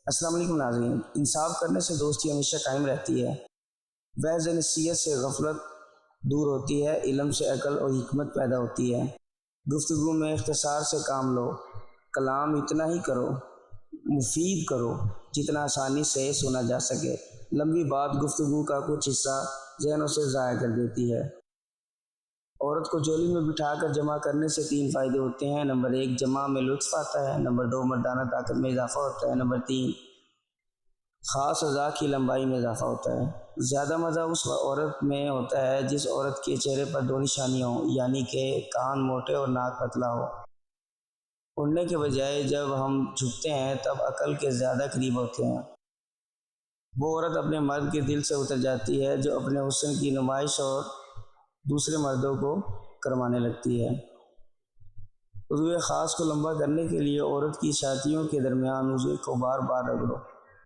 السلام علیکم ناظرین، انصاف کرنے سے دوستی ہمیشہ قائم رہتی ہے، وعظ نصیحت سے غفلت دور ہوتی ہے، علم سے عقل اور حکمت پیدا ہوتی ہے۔ گفتگو میں اختصار سے کام لو، کلام اتنا ہی کرو، مفید کرو جتنا آسانی سے سنا جا سکے۔ لمبی بات گفتگو کا کچھ حصہ ذہنوں سے ضائع کر دیتی ہے۔ عورت کو جولی میں بٹھا کر جمع کرنے سے 3 فائدے ہوتے ہیں۔ نمبر 1، جمع میں لطف آتا ہے۔ نمبر 2، مردانہ طاقت میں اضافہ ہوتا ہے۔ نمبر 3، خاص اعضاء کی لمبائی میں اضافہ ہوتا ہے۔ زیادہ مزہ اس عورت میں ہوتا ہے جس عورت کے چہرے پر 2 نشانیاں ہوں، یعنی کہ کان موٹے اور ناک پتلا ہو۔ اڑنے کے بجائے جب ہم جھکتے ہیں تب عقل کے زیادہ قریب ہوتے ہیں۔ وہ عورت اپنے مرد کے دل سے اتر جاتی ہے جو اپنے حسن کی نمائش اور دوسرے مردوں کو کروانے لگتی ہے۔ عضو خاص کو لمبا کرنے کے لیے عورت کی چھاتیوں کے درمیان عضو کو بار بار رگڑو۔